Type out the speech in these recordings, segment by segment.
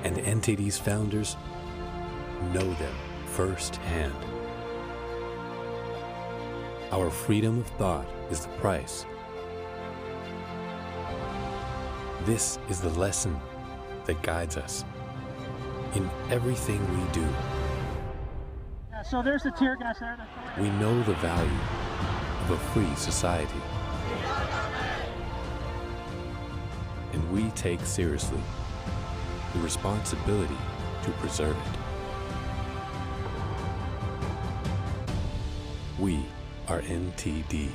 and NTD's founders know them firsthand. Our freedom of thought is the price. This is the lesson that guides us in everything we do. Yeah, so there's the tear gas there. We know the value of a free society. And we take seriously the responsibility to preserve it. We are NTD.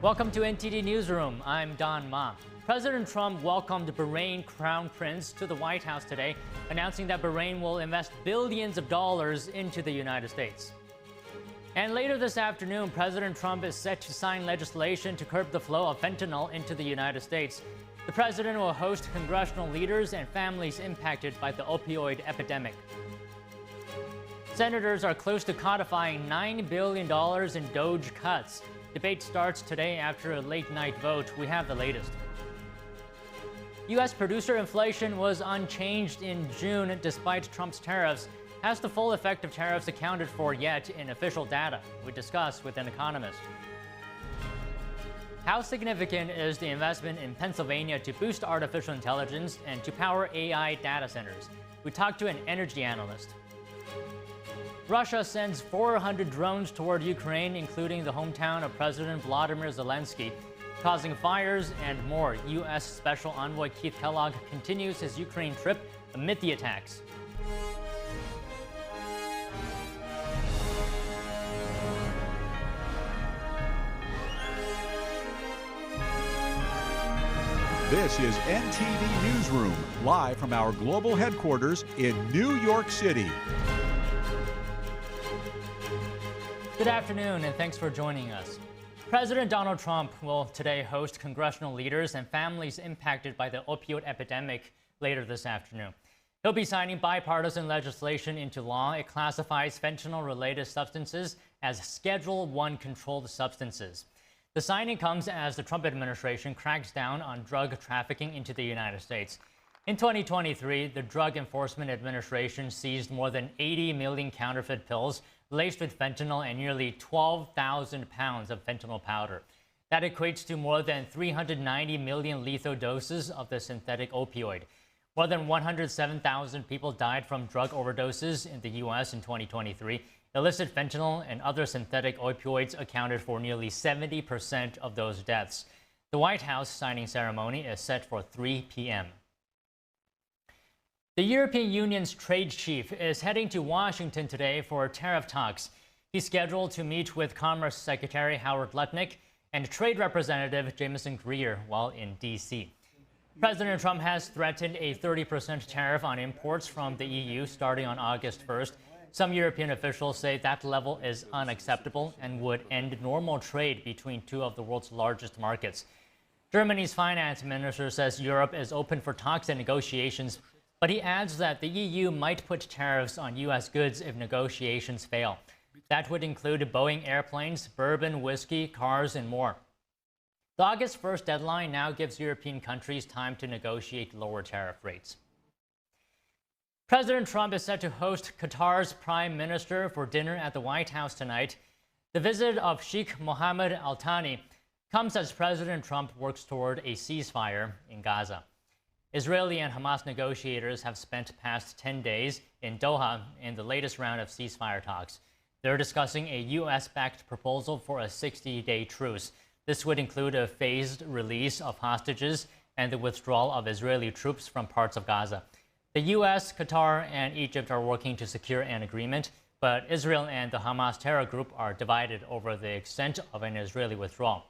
Welcome to NTD Newsroom. I'm Don Ma. President Trump welcomed Bahrain Crown Prince to the White House today, announcing that Bahrain will invest billions of dollars into the United States. And later this afternoon, President Trump is set to sign legislation to curb the flow of fentanyl into the United States. The president will host congressional leaders and families impacted by the opioid epidemic. Senators are close to codifying $9 billion in DOGE cuts. Debate starts today after a late-night vote. We have the latest. U.S. producer inflation was unchanged in June despite Trump's tariffs. Has the full effect of tariffs accounted for yet in official data? We discuss with an economist. How significant is the investment in Pennsylvania to boost artificial intelligence and to power AI data centers? We talked to an energy analyst. Russia sends 400 drones toward Ukraine, including the hometown of President Vladimir Zelensky, causing fires and more. U.S. Special Envoy Keith Kellogg continues his Ukraine trip amid the attacks. This is NTD Newsroom, live from our global headquarters in New York City. Good afternoon, and thanks for joining us. President Donald Trump will today host congressional leaders and families impacted by the opioid epidemic later this afternoon. He'll be signing bipartisan legislation into law. It classifies fentanyl-related substances as Schedule I controlled substances. The signing comes as the Trump administration cracks down on drug trafficking into the United States. In 2023, the Drug Enforcement Administration seized more than 80 million counterfeit pills laced with fentanyl and nearly 12,000 pounds of fentanyl powder. That equates to more than 390 million lethal doses of the synthetic opioid. More than 107,000 people died from drug overdoses in the U.S. in 2023. Illicit fentanyl and other synthetic opioids accounted for nearly 70% of those deaths. The White House signing ceremony is set for 3 p.m. The European Union's trade chief is heading to Washington today for tariff talks. He's scheduled to meet with Commerce Secretary Howard Lutnick and Trade Representative Jameson Greer while in D.C. President Trump has threatened a 30% tariff on imports from the EU starting on August 1st. Some European officials say that level is unacceptable and would end normal trade between two of the world's largest markets. Germany's finance minister says Europe is open for talks and negotiations, but he adds that the EU might put tariffs on U.S. goods if negotiations fail. That would include Boeing airplanes, bourbon, whiskey, cars, and more. The August 1st deadline now gives European countries time to negotiate lower tariff rates. President Trump is set to host Qatar's prime minister for dinner at the White House tonight. The visit of Sheikh Mohammed Al Thani comes as President Trump works toward a ceasefire in Gaza. Israeli and Hamas negotiators have spent the past 10 days in Doha in the latest round of ceasefire talks. They're discussing a U.S.-backed proposal for a 60-day truce. This would include a phased release of hostages and the withdrawal of Israeli troops from parts of Gaza. The U.S., Qatar, and Egypt are working to secure an agreement. But Israel and the Hamas terror group are divided over the extent of an Israeli withdrawal.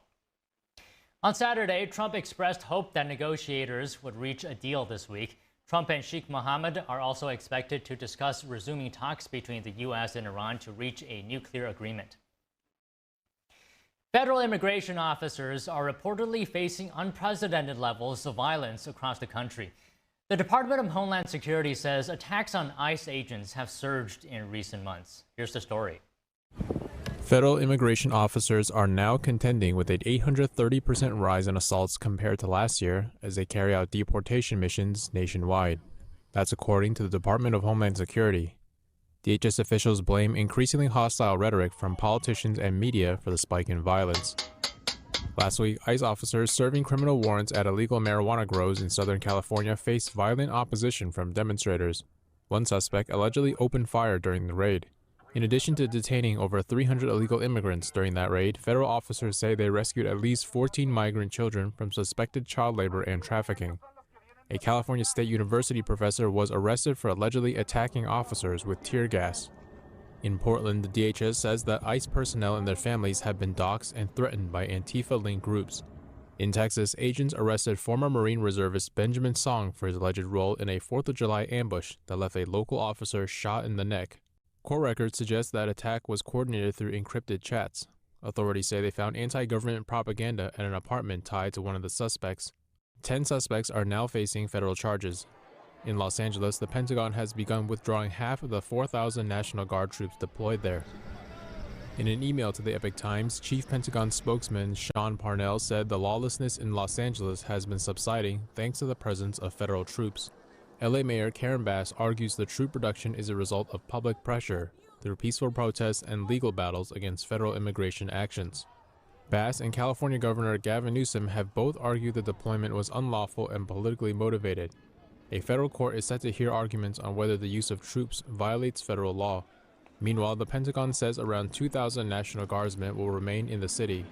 On Saturday, Trump expressed hope that negotiators would reach a deal this week. Trump and Sheikh Mohammed are also expected to discuss resuming talks between the U.S. and Iran to reach a nuclear agreement. Federal immigration officers are reportedly facing unprecedented levels of violence across the country. The Department of Homeland Security says attacks on ICE agents have surged in recent months. Here's the story. Federal immigration officers are now contending with an 830% rise in assaults compared to last year as they carry out deportation missions nationwide. That's according to the Department of Homeland Security. DHS officials blame increasingly hostile rhetoric from politicians and media for the spike in violence. Last week, ICE officers serving criminal warrants at illegal marijuana grows in Southern California faced violent opposition from demonstrators. One suspect allegedly opened fire during the raid. In addition to detaining over 300 illegal immigrants during that raid, federal officers say they rescued at least 14 migrant children from suspected child labor and trafficking. A California State University professor was arrested for allegedly attacking officers with tear gas. In Portland, the DHS says that ICE personnel and their families have been doxxed and threatened by Antifa-linked groups. In Texas, agents arrested former Marine reservist Benjamin Song for his alleged role in a 4th of July ambush that left a local officer shot in the neck. Court records suggest that attack was coordinated through encrypted chats. Authorities say they found anti-government propaganda at an apartment tied to one of the suspects. 10 suspects are now facing federal charges. In Los Angeles, the Pentagon has begun withdrawing half of the 4,000 National Guard troops deployed there. In an email to the Epoch Times, Chief Pentagon spokesman Sean Parnell said the lawlessness in Los Angeles has been subsiding thanks to the presence of federal troops. LA Mayor Karen Bass argues the troop reduction is a result of public pressure through peaceful protests and legal battles against federal immigration actions. Bass and California Governor Gavin Newsom have both argued the deployment was unlawful and politically motivated. A federal court is set to hear arguments on whether the use of troops violates federal law. Meanwhile, the Pentagon says around 2,000 National Guardsmen will remain in the city.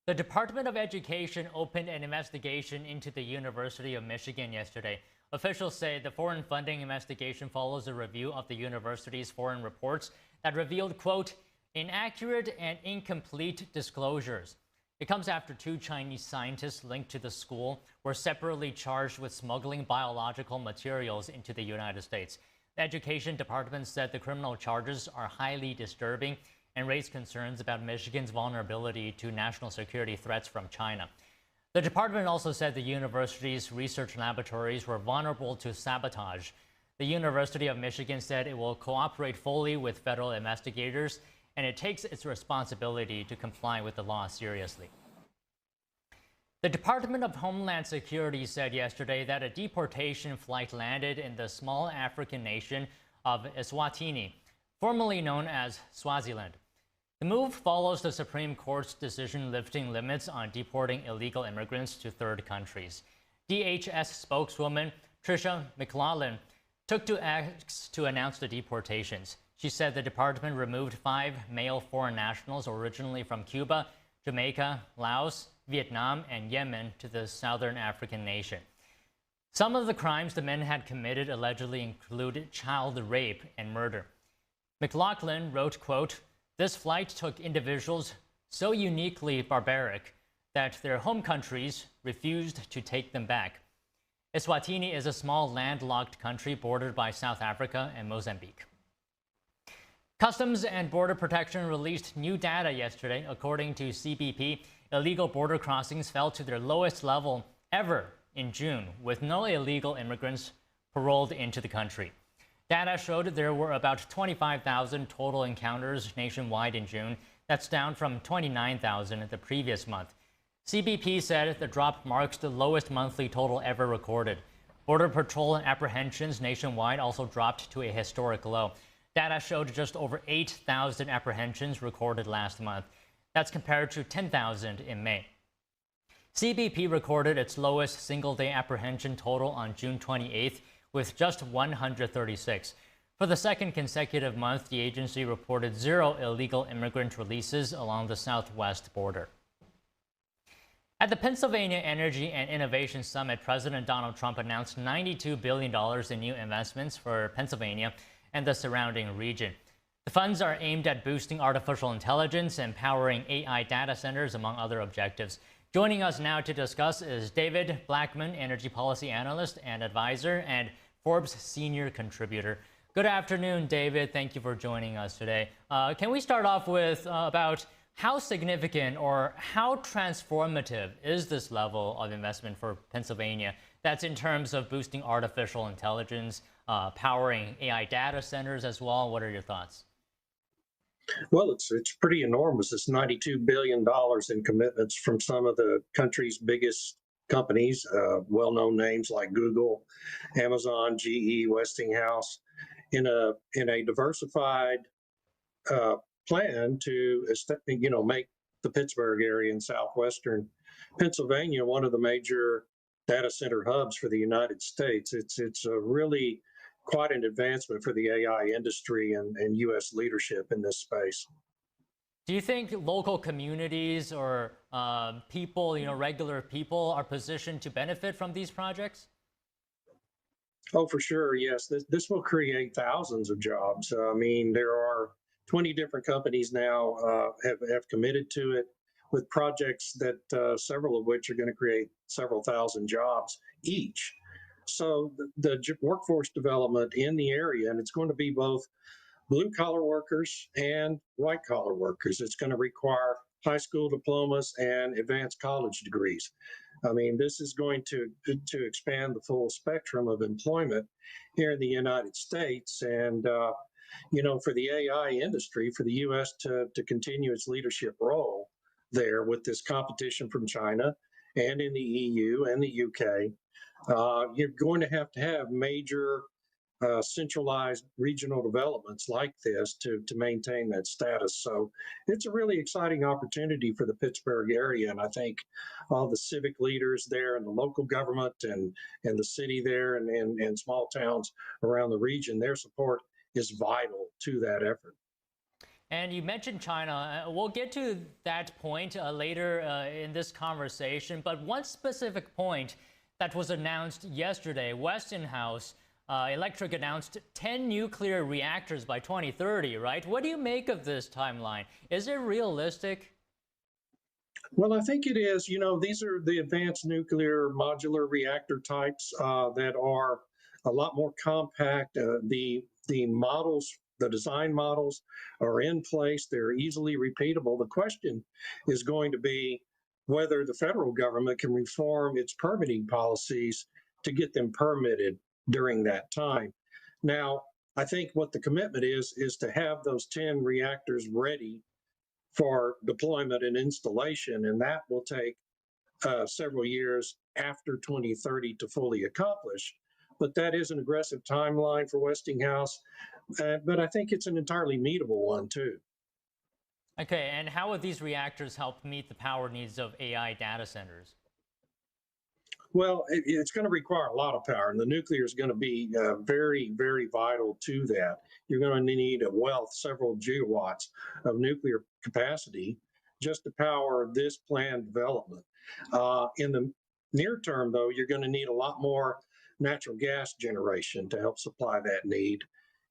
The Department of Education opened an investigation into the University of Michigan yesterday. Officials say the foreign funding investigation follows a review of the university's foreign reports that revealed, quote, inaccurate and incomplete disclosures. It comes after 2 Chinese scientists linked to the school were separately charged with smuggling biological materials into the United States. The Education Department said the criminal charges are highly disturbing and raised concerns about Michigan's vulnerability to national security threats from China. The department also said the university's research laboratories were vulnerable to sabotage. The University of Michigan said it will cooperate fully with federal investigators, and it takes its responsibility to comply with the law seriously. The Department of Homeland Security said yesterday that a deportation flight landed in the small African nation of Eswatini, formerly known as Swaziland. The move follows the Supreme Court's decision lifting limits on deporting illegal immigrants to third countries. DHS spokeswoman Tricia McLaughlin took to X to announce the deportations. She said the department removed 5 male foreign nationals originally from Cuba, Jamaica, Laos, Vietnam, and Yemen to the southern African nation. Some of the crimes the men had committed allegedly included child rape and murder. McLaughlin wrote, quote, this flight took individuals so uniquely barbaric that their home countries refused to take them back. Eswatini is a small landlocked country bordered by South Africa and Mozambique. Customs and Border Protection released new data yesterday. According to CBP, illegal border crossings fell to their lowest level ever in June, with no illegal immigrants paroled into the country. Data showed there were about 25,000 total encounters nationwide in June. That's down from 29,000 the previous month. CBP said the drop marks the lowest monthly total ever recorded. Border Patrol apprehensions nationwide also dropped to a historic low. Data showed just over 8,000 apprehensions recorded last month. That's compared to 10,000 in May. CBP recorded its lowest single-day apprehension total on June 28th, with just 136. For the second consecutive month, the agency reported 0 illegal immigrant releases along the southwest border. At the Pennsylvania Energy and Innovation Summit, President Donald Trump announced $92 billion in new investments for Pennsylvania and the surrounding region. The funds are aimed at boosting artificial intelligence and powering AI data centers, among other objectives. Joining us now to discuss is David Blackman, energy policy analyst and advisor, and Forbes senior contributor. Good afternoon, David. Thank you for joining us today. Can we start off with about how significant or how transformative is this level of investment for Pennsylvania? That's in terms of boosting artificial intelligence, powering AI data centers as well. What are your thoughts? Well, it's pretty enormous. It's $92 billion in commitments from some of the country's biggest companies, well-known names like Google, Amazon, GE, Westinghouse, in a diversified plan to make the Pittsburgh area in southwestern Pennsylvania one of the major data center hubs for the United States. It's a really quite an advancement for the AI industry and U.S. leadership in this space. Do you think local communities or people, regular people, are positioned to benefit from these projects? Oh, for sure, yes. This will create thousands of jobs. I mean, there are 20 different companies now have committed to it, with projects that several of which are going to create several thousand jobs each. So the workforce development in the area, and it's going to be both blue-collar workers and white-collar workers. It's going to require high school diplomas and advanced college degrees. I mean, this is going to expand the full spectrum of employment here in the United States. And, for the AI industry, for the U.S. to continue its leadership role there with this competition from China and in the EU and the UK, you're going to have major centralized regional developments like this to maintain that status. So it's a really exciting opportunity for the Pittsburgh area. And I think all the civic leaders there and the local government and the city there and small towns around the region, their support is vital to that effort. And you mentioned China. We'll get to that point later in this conversation. But one specific point that was announced yesterday, Westinghouse Electric announced 10 nuclear reactors by 2030, right? What do you make of this timeline? Is it realistic? Well, I think it is. These are the advanced nuclear modular reactor types that are a lot more compact. The models, the design models are in place. They're easily repeatable. The question is going to be whether the federal government can reform its permitting policies to get them permitted during that time. Now, I think what the commitment is to have those 10 reactors ready for deployment and installation, and that will take several years after 2030 to fully accomplish. But that is an aggressive timeline for Westinghouse, but I think it's an entirely meetable one too. Okay, and how would these reactors help meet the power needs of AI data centers? Well, it's going to require a lot of power, and the nuclear is going to be very, very vital to that. You're going to need a wealth, several gigawatts of nuclear capacity just to power this planned development. In the near term, though, you're going to need a lot more natural gas generation to help supply that need.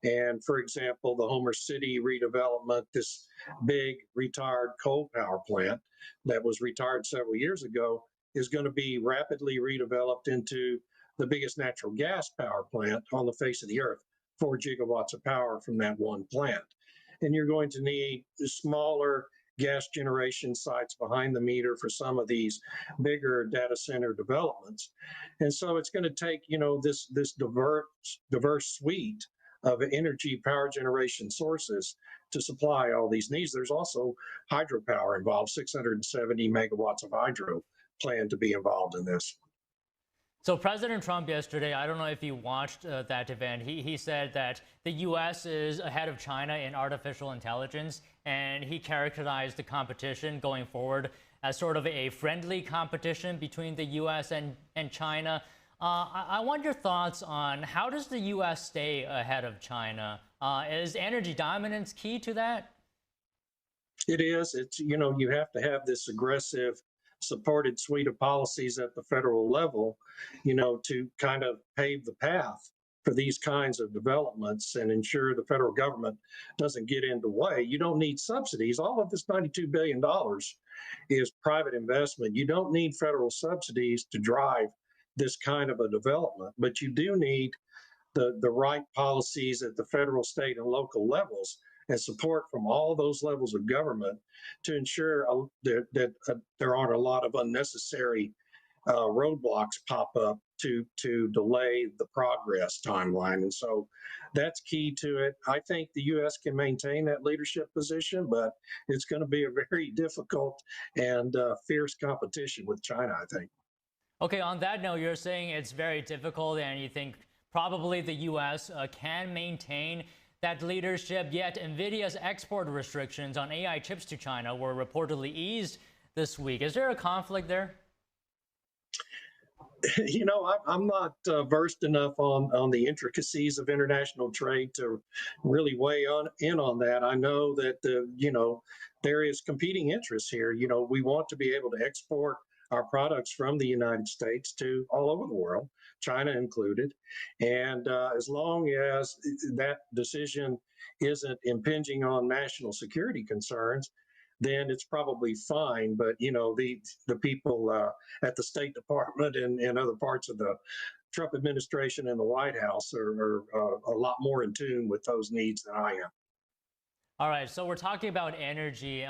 And for example, the Homer City redevelopment, this big retired coal power plant that was retired several years ago, is going to be rapidly redeveloped into the biggest natural gas power plant on the face of the earth, 4 gigawatts of power from that one plant. And you're going to need smaller gas generation sites behind the meter for some of these bigger data center developments. And so it's going to take, this diverse suite of energy power generation sources to supply all these needs. There's also hydropower involved, 670 megawatts of hydro plan to be involved in this. So President Trump yesterday, I don't know if you watched that event, he said that the U.S. is ahead of China in artificial intelligence, and he characterized the competition going forward as sort of a friendly competition between the U.S. and China. I want your thoughts on how does the U.S. stay ahead of China? Is energy dominance key to that? It is. It's, you have to have this aggressive supported suite of policies at the federal level, to kind of pave the path for these kinds of developments and ensure the federal government doesn't get in the way. You don't need subsidies. All of this $92 billion is private investment. You don't need federal subsidies to drive this kind of a development, but you do need the right policies at the federal, state, and local levels and support from all those levels of government to ensure that there aren't a lot of unnecessary roadblocks pop up to delay the progress timeline. And so that's key to it. I think the U.S. can maintain that leadership position, but it's going to be a very difficult and fierce competition with China, I think. Okay, on that note, you're saying it's very difficult and you think probably the U.S. Can maintain that leadership, yet NVIDIA's export restrictions on AI chips to China were reportedly eased this week. Is there a conflict there? You know, I'm not versed enough on the intricacies of international trade to really weigh in on that. I know that, there is competing interests here. You know, we want to be able to export our products from the United States to all over the world, China included. And as long as that decision isn't impinging on national security concerns, then it's probably fine. But, the people at the State Department and other parts of the Trump administration and the White House are a lot more in tune with those needs than I am. All right, so we're talking about energy.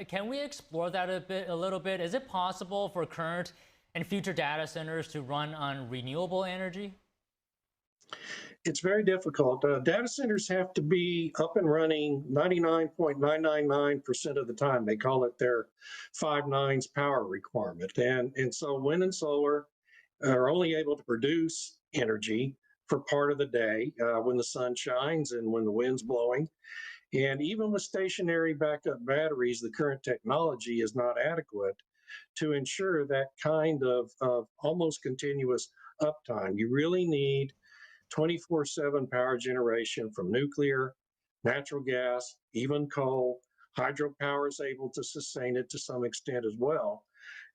Can we explore that a little bit? Is it possible for current and future data centers to run on renewable energy? It's very difficult. Data centers have to be up and running 99.999% of the time. They call it their 5 nines power requirement. And so wind and solar are only able to produce energy for part of the day when the sun shines and when the wind's blowing. And even with stationary backup batteries, the current technology is not adequate to ensure that kind of almost continuous uptime. You really need 24/7 power generation from nuclear, natural gas, even coal. Hydropower is able to sustain it to some extent as well.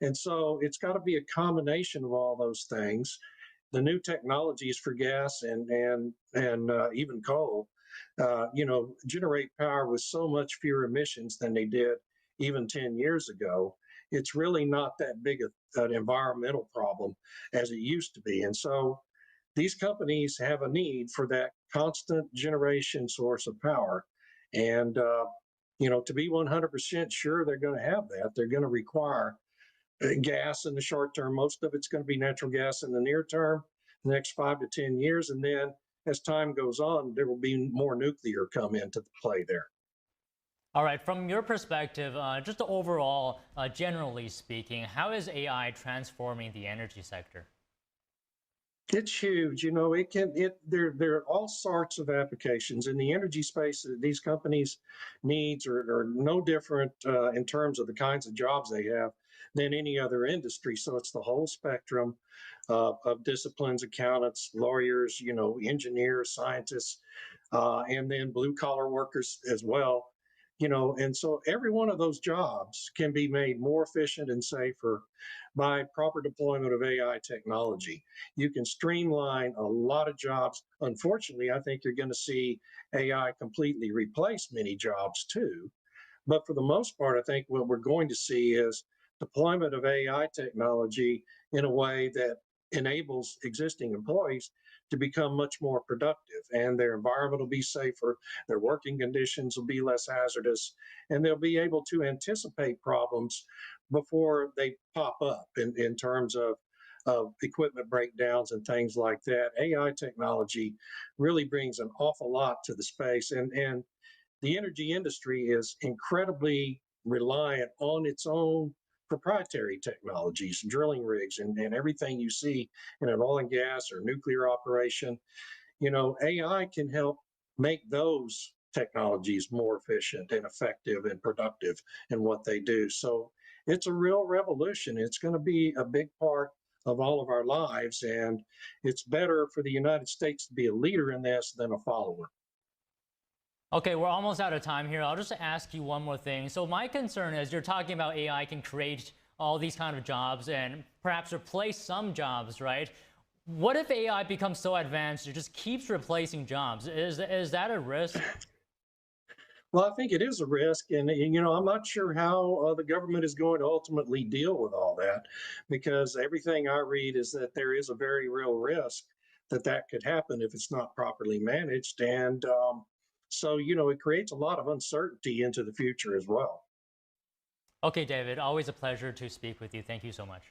And so it's got to be a combination of all those things. The new technologies for gas and even coal, generate power with so much fewer emissions than they did even 10 years ago. It's really not that big an environmental problem as it used to be. And so these companies have a need for that constant generation source of power. And, to be 100% sure they're going to have that, they're going to require gas in the short term. Most of it's going to be natural gas in the near term, the next 5 to 10 years. And then as time goes on, there will be more nuclear come into play there. All right, from your perspective, just overall, generally speaking, how is AI transforming the energy sector? It's huge. There are all sorts of applications in the energy space. These companies' needs are no different in terms of the kinds of jobs they have than any other industry. So it's the whole spectrum of disciplines: accountants, lawyers, engineers, scientists, and then blue collar workers as well. And so every one of those jobs can be made more efficient and safer by proper deployment of AI technology. You can streamline a lot of jobs. Unfortunately, I think you're going to see AI completely replace many jobs too. But for the most part, I think what we're going to see is deployment of AI technology in a way that enables existing employees to become much more productive, and their environment will be safer, their working conditions will be less hazardous, and they'll be able to anticipate problems before they pop up in terms of equipment breakdowns and things like that. AI technology really brings an awful lot to the space, and the energy industry is incredibly reliant on its own proprietary technologies, drilling rigs, and everything you see in an oil and gas or nuclear operation. AI can help make those technologies more efficient and effective and productive in what they do. So it's a real revolution. It's going to be a big part of all of our lives, and it's better for the United States to be a leader in this than a follower. Okay, we're almost out of time here. I'll just ask you one more thing. So my concern is you're talking about AI can create all these kind of jobs and perhaps replace some jobs, right? What if AI becomes so advanced it just keeps replacing jobs? Is that a risk? Well, I think it is a risk, and I'm not sure how the government is going to ultimately deal with all that, because everything I read is that there is a very real risk that could happen if it's not properly managed, and so it creates a lot of uncertainty into the future as well. Okay, David, always a pleasure to speak with you. Thank you so much.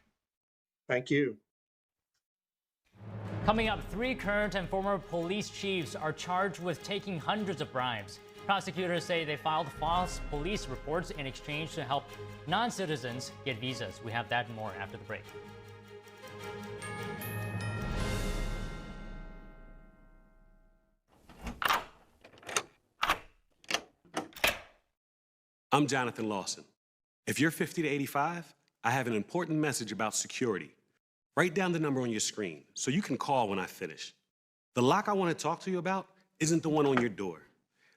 Thank you. Coming up, 3 current and former police chiefs are charged with taking hundreds of bribes. Prosecutors say they filed false police reports in exchange to help non-citizens get visas. We have that and more after the break. I'm Jonathan Lawson. If you're 50 to 85, I have an important message about security. Write down the number on your screen so you can call when I finish. The lock I want to talk to you about isn't the one on your door.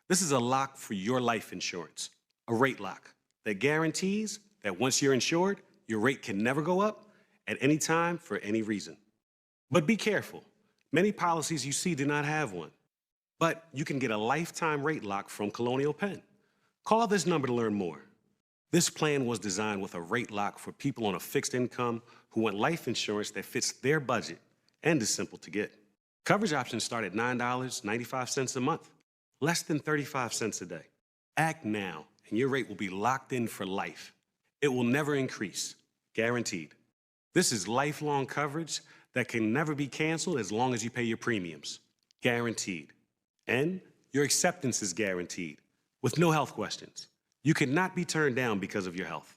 This is a lock for your life insurance, a rate lock that guarantees that once you're insured, your rate can never go up at any time for any reason. But be careful. Many policies you see do not have one. But you can get a lifetime rate lock from Colonial Penn. Call this number to learn more. This plan was designed with a rate lock for people on a fixed income who want life insurance that fits their budget and is simple to get. Coverage options start at $9.95 a month, less than 35 cents a day. Act now, and your rate will be locked in for life. It will never increase, guaranteed. This is lifelong coverage that can never be canceled as long as you pay your premiums, guaranteed. And your acceptance is guaranteed, with no health questions. You cannot be turned down because of your health.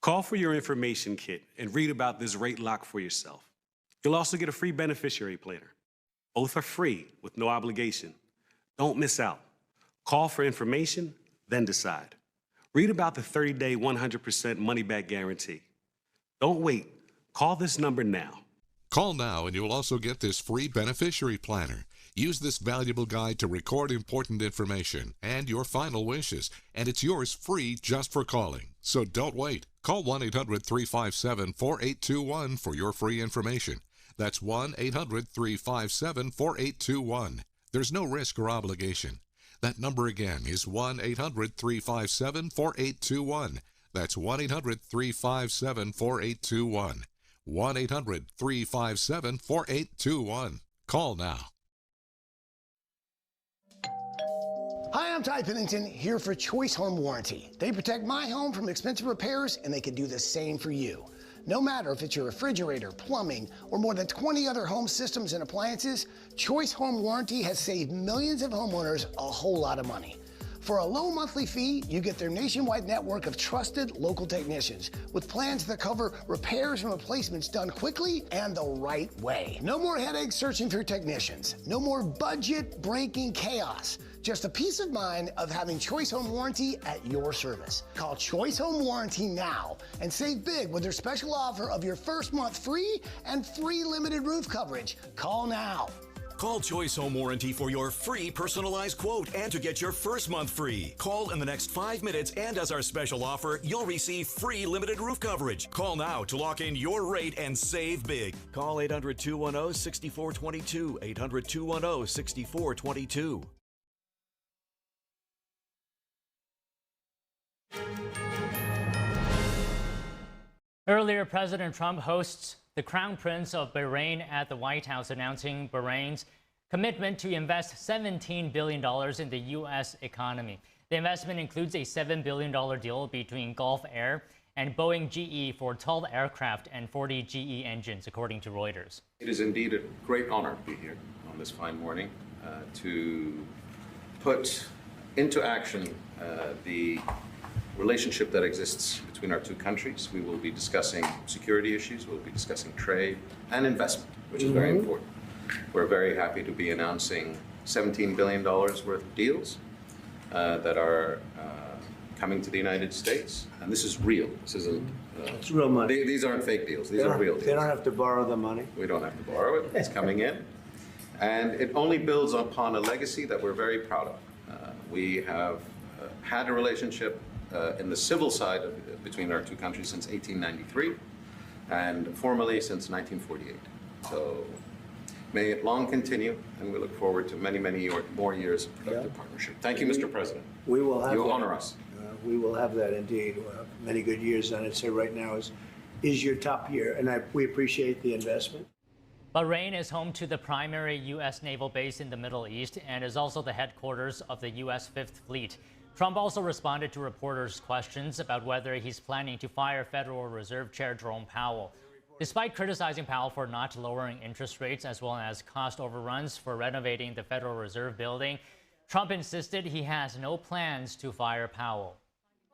Call for your information kit and read about this rate lock for yourself. You'll also get a free beneficiary planner. Both are free with no obligation. Don't miss out. Call for information, then decide. Read about the 30-day 100% money-back guarantee. Don't wait. Call this number now. Call now and you'll also get this free beneficiary planner. Use this valuable guide to record important information and your final wishes, and it's yours free just for calling. So don't wait. Call 1-800-357-4821 for your free information. That's 1-800-357-4821. There's no risk or obligation. That number again is 1-800-357-4821. That's 1-800-357-4821. 1-800-357-4821. Call now. Hi, I'm Ty Pennington, here for Choice Home Warranty. They protect my home from expensive repairs, and they can do the same for you. No matter if it's your refrigerator, plumbing, or more than 20 other home systems and appliances, Choice Home Warranty has saved millions of homeowners a whole lot of money. For a low monthly fee, you get their nationwide network of trusted local technicians with plans that cover repairs and replacements done quickly and the right way. No more headaches searching for technicians. No more budget-breaking chaos. Just a peace of mind of having Choice Home Warranty at your service. Call Choice Home Warranty now and save big with their special offer of your first month free and free limited roof coverage. Call now. Call Choice Home Warranty for your free personalized quote and to get your first month free. Call in the next 5 minutes, and as our special offer, you'll receive free limited roof coverage. Call now to lock in your rate and save big. Call 800-210-6422. 800-210-6422. Earlier, President Trump hosts the Crown Prince of Bahrain at the White House, announcing Bahrain's commitment to invest $17 billion in the U.S. economy. The investment includes a $7 billion deal between Gulf Air and Boeing GE for 12 aircraft and 40 GE engines, according to Reuters. It is indeed a great honor to be here on this fine morning to put into action the relationship that exists between our two countries. We will be discussing security issues, we'll be discussing trade and investment, which is very important. We're very happy to be announcing $17 billion worth of deals that are coming to the United States. And this is real. This isn't... it's real money. These aren't fake deals. These are real deals. They don't have to borrow the money. We don't have to borrow it. It's coming in. And it only builds upon a legacy that we're very proud of. We have had a relationship in the civil side between our two countries since 1893 and formally since 1948. So May it long continue, and we look forward to many, many more years of productive partnership. Thank you, Mr. President. We will have You that. honor us. We will have that indeed. We'll have many good years on it. So right now is your top year, and we appreciate the investment. Bahrain is home to the primary U.S. naval base in the Middle East and is also the headquarters of the U.S. Fifth Fleet. Trump also responded to reporters' questions about whether he's planning to fire Federal Reserve Chair Jerome Powell. Despite criticizing Powell for not lowering interest rates as well as cost overruns for renovating the Federal Reserve building, Trump insisted he has no plans to fire Powell.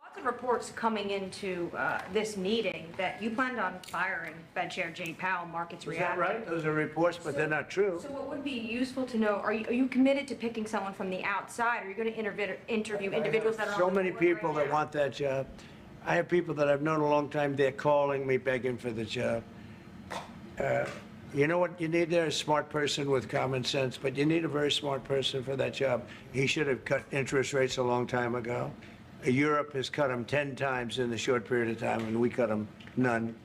Lots of reports coming into this meeting that you planned on firing Fed Chair Jay Powell. Markets reacted. Is that right? Those are reports, but they're not true. So what would be useful to know, are you committed to picking someone from the outside? Are you going to interview individuals that are so on the many board people right that now? want that job. I have people that I've known a long time. They're calling me, begging for the job. You know what you need there? A smart person with common sense, but you need a very smart person for that job. He should have cut interest rates a long time ago. Europe has cut them 10 times in a short period of time, and we cut them none.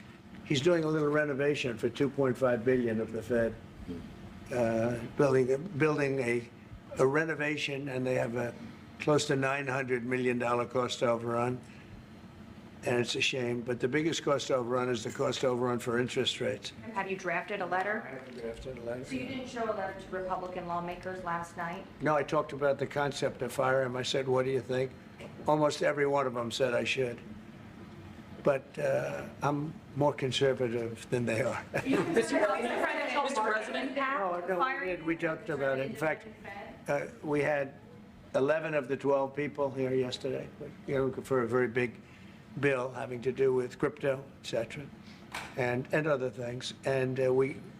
He's doing a little renovation for $2.5 billion of the Fed, building a renovation, and they have a close to $900 million cost overrun. And it's a shame, but the biggest cost overrun is the cost overrun for interest rates. Have you drafted a letter? I haven't drafted a letter. So you didn't show a letter to Republican lawmakers last night? No, I talked about the concept of fire him. I said, what do you think? Almost every one of them said I should. But I'm more conservative than they are. Mr. President? No, we talked about it. In fact, we had 11 of the 12 people here yesterday, for a very big bill having to do with crypto, et cetera, and other things. And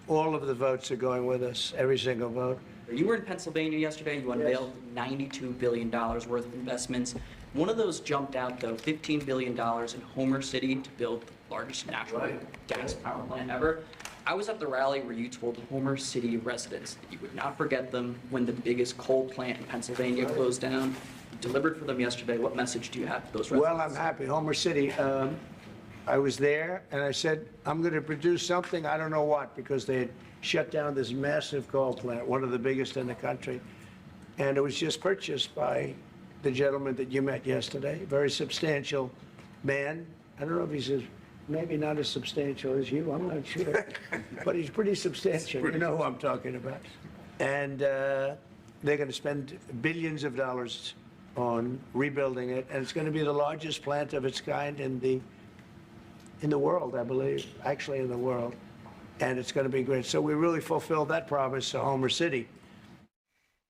all of the votes are going with us, every single vote. You were in Pennsylvania yesterday. You unveiled $92 billion worth of investments. One of those jumped out, though, $15 billion in Homer City to build the largest natural gas power plant ever. I was at the rally where you told Homer City residents that you would not forget them when the biggest coal plant in Pennsylvania closed down. You delivered for them yesterday. What message do you have for those residents? Well, I'm happy. Homer City, I was there, and I said, I'm going to produce something, I don't know what, because they had shut down this massive coal plant, one of the biggest in the country. And it was just purchased by the gentleman that you met yesterday, a very substantial man. I don't know if he's maybe not as substantial as you, I'm not sure. But he's pretty substantial. You know who I'm talking about. And they're going to spend billions of dollars on rebuilding it, and it's going to be the largest plant of its kind in the world, I believe, actually in the world. And it's going to be great. So we really fulfilled that promise to Homer City.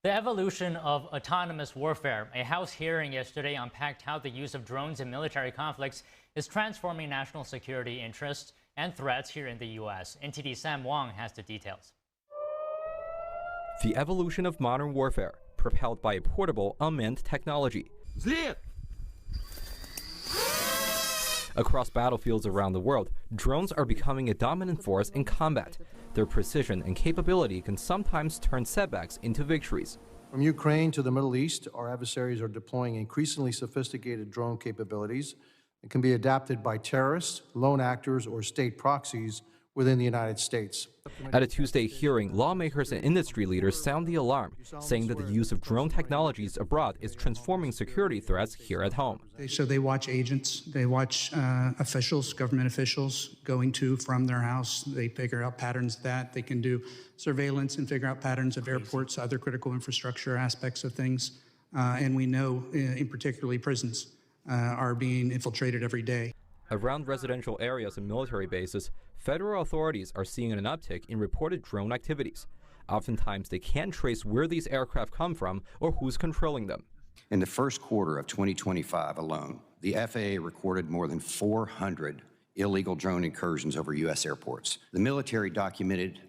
The evolution of autonomous warfare. A House hearing yesterday unpacked how the use of drones in military conflicts is transforming national security interests and threats here in the U.S. NTD Sam Wang has the details. The evolution of modern warfare, propelled by a portable, unmanned technology. Across battlefields around the world, drones are becoming a dominant force in combat. Their precision and capability can sometimes turn setbacks into victories. From Ukraine to the Middle East, our adversaries are deploying increasingly sophisticated drone capabilities that can be adapted by terrorists, lone actors, or state proxies within the United States. At a Tuesday hearing, lawmakers and industry leaders sound the alarm, saying that the use of drone technologies abroad is transforming security threats here at home. So they watch agents, they watch officials, government officials going to from their house. They figure out patterns that they can do surveillance and figure out patterns of airports, other critical infrastructure aspects of things. And we know, in particularly prisons, are being infiltrated every day. Around residential areas and military bases, federal authorities are seeing an uptick in reported drone activities. Oftentimes, they can't trace where these aircraft come from or who's controlling them. In the first quarter of 2025 alone, the FAA recorded more than 400 illegal drone incursions over U.S. airports. The military documented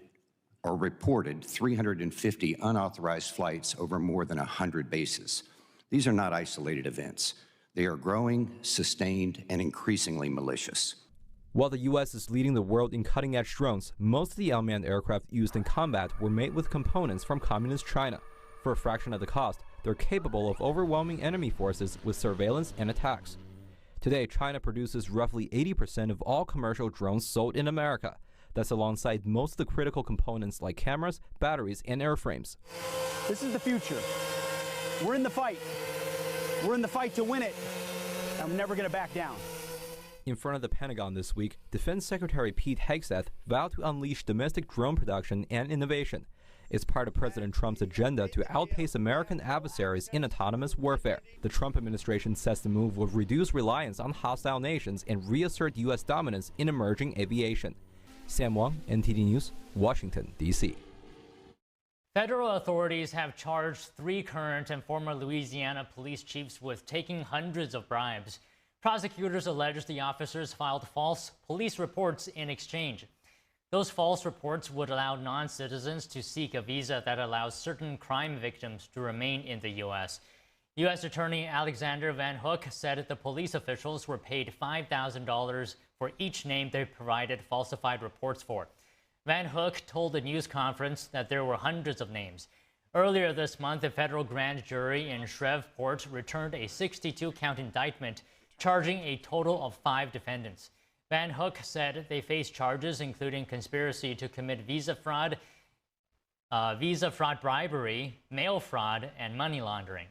or reported 350 unauthorized flights over more than 100 bases. These are not isolated events. They are growing, sustained, and increasingly malicious. While the U.S. is leading the world in cutting-edge drones, most of the unmanned aircraft used in combat were made with components from Communist China. For a fraction of the cost, they're capable of overwhelming enemy forces with surveillance and attacks. Today, China produces roughly 80% of all commercial drones sold in America, That's alongside most of the critical components like cameras, batteries, and airframes. This is the future. We're in the fight. We're in the fight to win it. I'm never going to back down. In front of the Pentagon this week, Defense Secretary Pete Hegseth vowed to unleash domestic drone production and innovation. It's part of President Trump's agenda to outpace American adversaries in autonomous warfare. The Trump administration says the move will reduce reliance on hostile nations and reassert U.S. dominance in emerging aviation. Sam Wang, NTD News, Washington, D.C. Federal authorities have charged 3 current and former Louisiana police chiefs with taking hundreds of bribes. Prosecutors allege the officers filed false police reports in exchange. Those false reports would allow non-citizens to seek a visa that allows certain crime victims to remain in the U.S. U.S. Attorney Alexander Van Hook said the police officials were paid $5,000 for each name they provided falsified reports for. Van Hook told the news conference that there were hundreds of names. Earlier this month, a federal grand jury in Shreveport returned a 62-count indictment charging a total of 5 defendants. Van Hook said they face charges including conspiracy to commit visa fraud, bribery, mail fraud, and money laundering.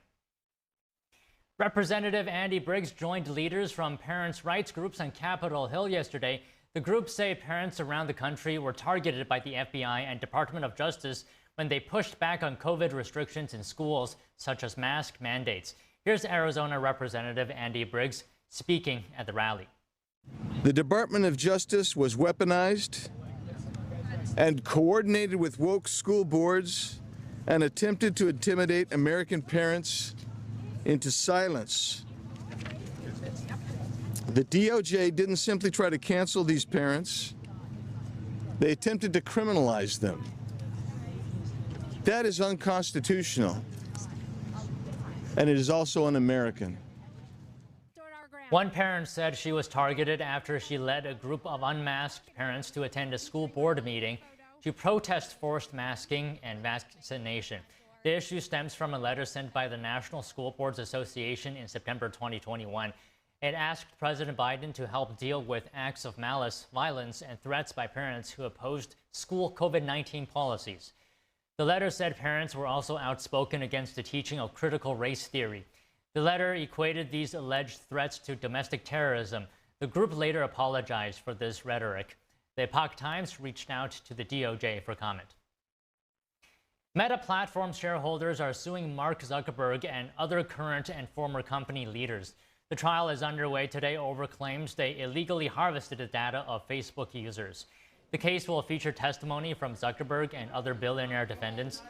Representative Andy Briggs joined leaders from parents' rights groups on Capitol Hill yesterday. The groups say parents around the country were targeted by the FBI and Department of Justice when they pushed back on COVID restrictions in schools, such as mask mandates. Here's Arizona Representative Andy Briggs speaking at the rally. The Department of Justice was weaponized and coordinated with woke school boards and attempted to intimidate American parents into silence. The DOJ didn't simply try to cancel these parents. They attempted to criminalize them. That is unconstitutional, and it is also un-American. One parent said she was targeted after she led a group of unmasked parents to attend a school board meeting to protest forced masking and vaccination. The issue stems from a letter sent by the National School Boards Association in September 2021. It asked President Biden to help deal with acts of malice, violence, and threats by parents who opposed school COVID-19 policies. The letter said parents were also outspoken against the teaching of critical race theory. The letter equated these alleged threats to domestic terrorism. The group later apologized for this rhetoric. The Epoch Times reached out to the DOJ for comment. Meta Platform shareholders are suing Mark Zuckerberg and other current and former company leaders. The trial is underway today over claims they illegally harvested the data of Facebook users. The case will feature testimony from Zuckerberg and other billionaire defendants.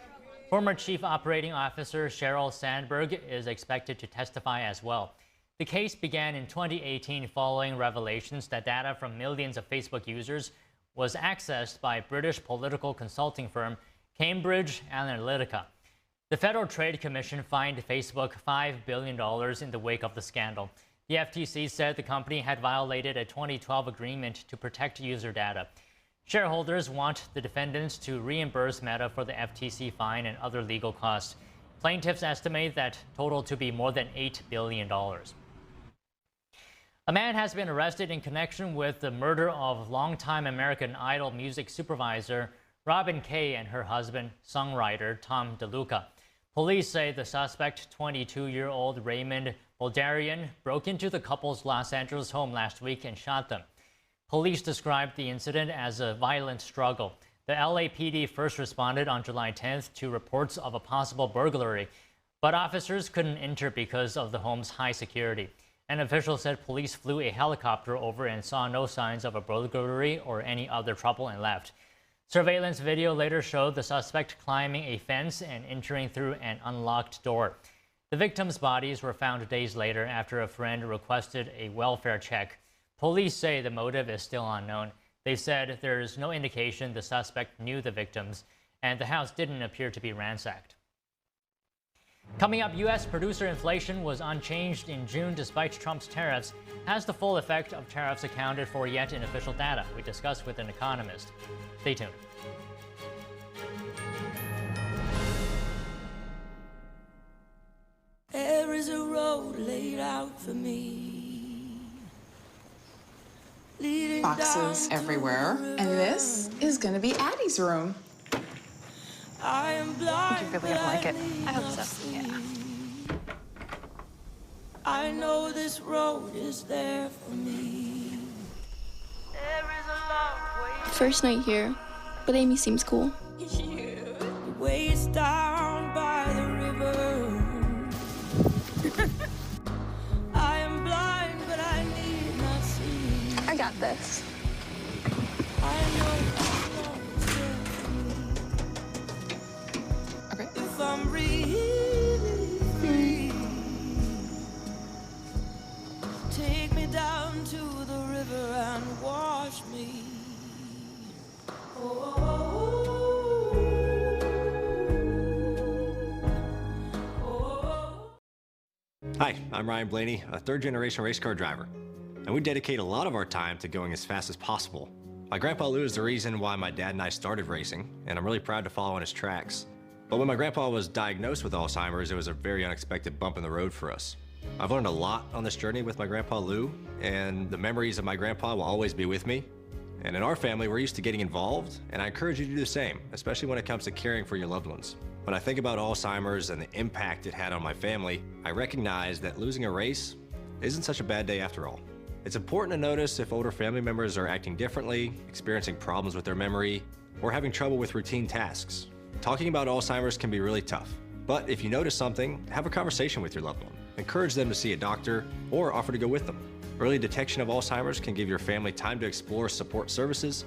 Former Chief Operating Officer Sheryl Sandberg is expected to testify as well. The case began in 2018 following revelations that data from millions of Facebook users was accessed by British political consulting firm Cambridge Analytica. The Federal Trade Commission fined Facebook $5 billion in the wake of the scandal. The FTC said the company had violated a 2012 agreement to protect user data. Shareholders want the defendants to reimburse Meta for the FTC fine and other legal costs. Plaintiffs estimate that total to be more than $8 billion. A man has been arrested in connection with the murder of longtime American Idol music supervisor Robin Kay and her husband, songwriter Tom DeLuca. Police say the suspect, 22-year-old Raymond Boldarian, broke into the couple's Los Angeles home last week and shot them. Police described the incident as a violent struggle. The LAPD first responded on July 10th to reports of a possible burglary, but officers couldn't enter because of the home's high security. An official said police flew a helicopter over and saw no signs of a burglary or any other trouble and left. Surveillance video later showed the suspect climbing a fence and entering through an unlocked door. The victims' bodies were found days later after a friend requested a welfare check. Police say the motive is still unknown. They said there is no indication the suspect knew the victims, and the house didn't appear to be ransacked. Coming up, U.S. producer inflation was unchanged in June despite Trump's tariffs. Has the full effect of tariffs accounted for yet in official data? We discuss with an economist. Stay tuned. There is a road laid out for me, leading boxes everywhere. And this is gonna be Addie's room. I think you're really gonna like it. I hope so, yeah. I know this road is there for me. There is a long way. First night here, but Amy seems cool. The way it's down by the river. I am blind, but I need not see. I got this. I know this road is there for me. Okay. If I'm really free, take me down to the river and wash me. Hi, I'm Ryan Blaney, a third-generation race car driver, and we dedicate a lot of our time to going as fast as possible. My grandpa Lou is the reason why my dad and I started racing, and I'm really proud to follow in his tracks. But when my grandpa was diagnosed with Alzheimer's, it was a very unexpected bump in the road for us. I've learned a lot on this journey with my grandpa Lou, and the memories of my grandpa will always be with me. And in our family, we're used to getting involved, and I encourage you to do the same, especially when it comes to caring for your loved ones. When I think about Alzheimer's and the impact it had on my family, I recognize that losing a race isn't such a bad day after all. It's important to notice if older family members are acting differently, experiencing problems with their memory, or having trouble with routine tasks. Talking about Alzheimer's can be really tough, but if you notice something, have a conversation with your loved one. Encourage them to see a doctor or offer to go with them. Early detection of Alzheimer's can give your family time to explore support services,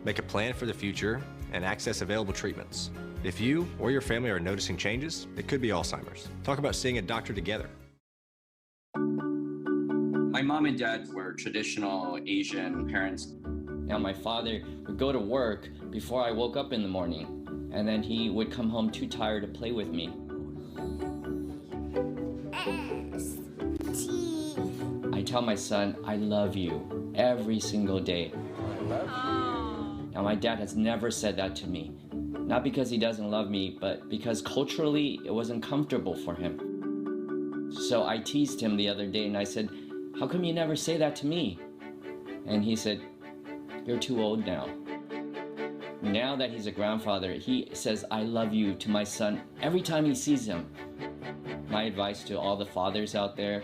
make a plan for the future, and access available treatments. If you or your family are noticing changes, it could be Alzheimer's. Talk about seeing a doctor together. My mom and dad were traditional Asian parents. Now my father would go to work before I woke up in the morning, and then he would come home too tired to play with me. I tell my son, I love you every single day. I love you. Now my dad has never said that to me. Not because he doesn't love me, but because culturally it wasn't comfortable for him. So I teased him the other day and I said, how come you never say that to me? And he said, you're too old now. Now that he's a grandfather, he says, I love you to my son every time he sees him. My advice to all the fathers out there,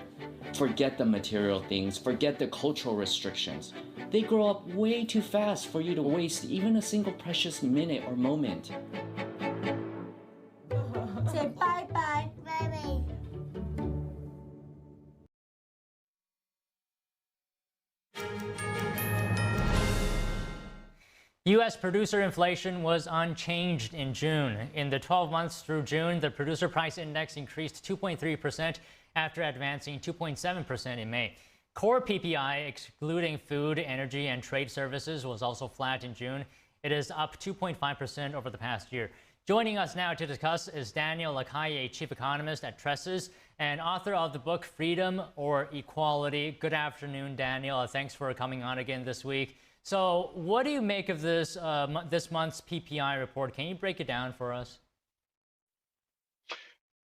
forget the material things, forget the cultural restrictions. They grow up way too fast for you to waste even a single precious minute or moment. Say bye-bye. Bye-bye. U.S. producer inflation was unchanged in June. In the 12 months through June, the producer price index increased 2.3% after advancing 2.7% in May. Core PPI, excluding food, energy, and trade services, was also flat in June. It is up 2.5% over the past year. Joining us now to discuss is Daniel Lacalle, chief economist at Tresses and author of the book Freedom or Equality. Good afternoon, Daniel. Thanks for coming on again this week. So what do you make of this month's PPI report? Can you break it down for us?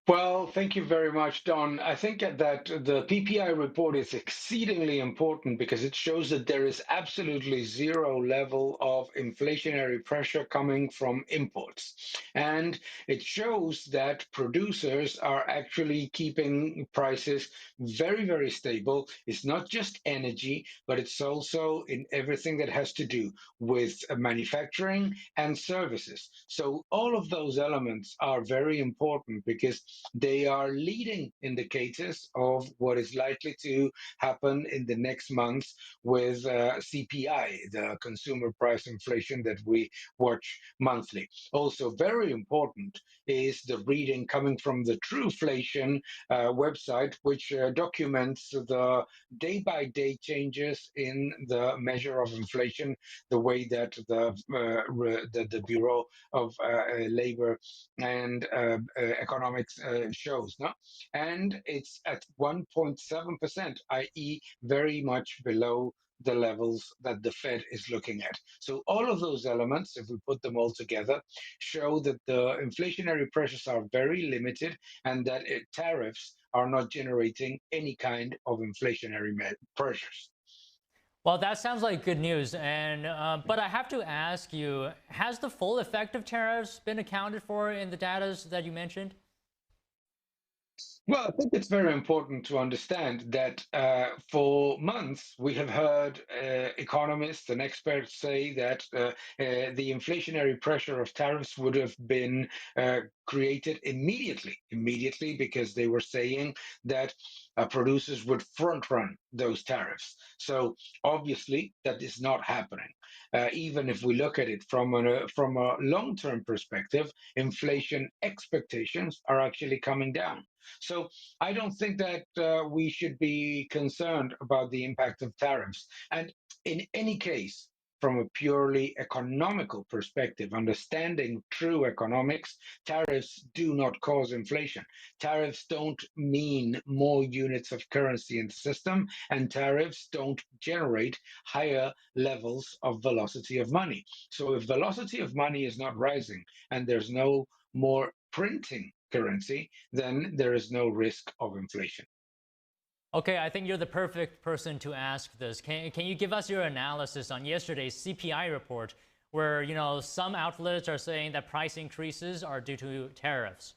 Well, thank you very much, Don. I think that the PPI report is exceedingly important because it shows that there is absolutely zero level of inflationary pressure coming from imports. And it shows that producers are actually keeping prices very, very stable. It's not just energy, but it's also in everything that has to do with manufacturing and services. So all of those elements are very important because they are leading indicators of what is likely to happen in the next months with CPI, the consumer price inflation that we watch monthly. Also very important is the reading coming from the Trueflation website, which documents the day-by-day changes in the measure of inflation, the way that the Bureau of Labor and Economics shows, no? And it's at 1.7%, i.e. very much below the levels that the Fed is looking at. So all of those elements, if we put them all together, show that the inflationary pressures are very limited and that tariffs are not generating any kind of inflationary pressures. Well, that sounds like good news. And but I have to ask you, has the full effect of tariffs been accounted for in the data that you mentioned? Well, I think it's very important to understand that for months we have heard economists and experts say that the inflationary pressure of tariffs would have been created immediately because they were saying that producers would front run those tariffs. So obviously that is not happening. Even if we look at it from a long-term perspective, inflation expectations are actually coming down. So I don't think that we should be concerned about the impact of tariffs. And in any case, from a purely economical perspective, understanding true economics, tariffs do not cause inflation. Tariffs don't mean more units of currency in the system, and tariffs don't generate higher levels of velocity of money. So if velocity of money is not rising and there's no more printing currency, then there is no risk of inflation. Okay, I think you're the perfect person to ask this. Can you give us your analysis on yesterday's CPI report, where some outlets are saying that price increases are due to tariffs?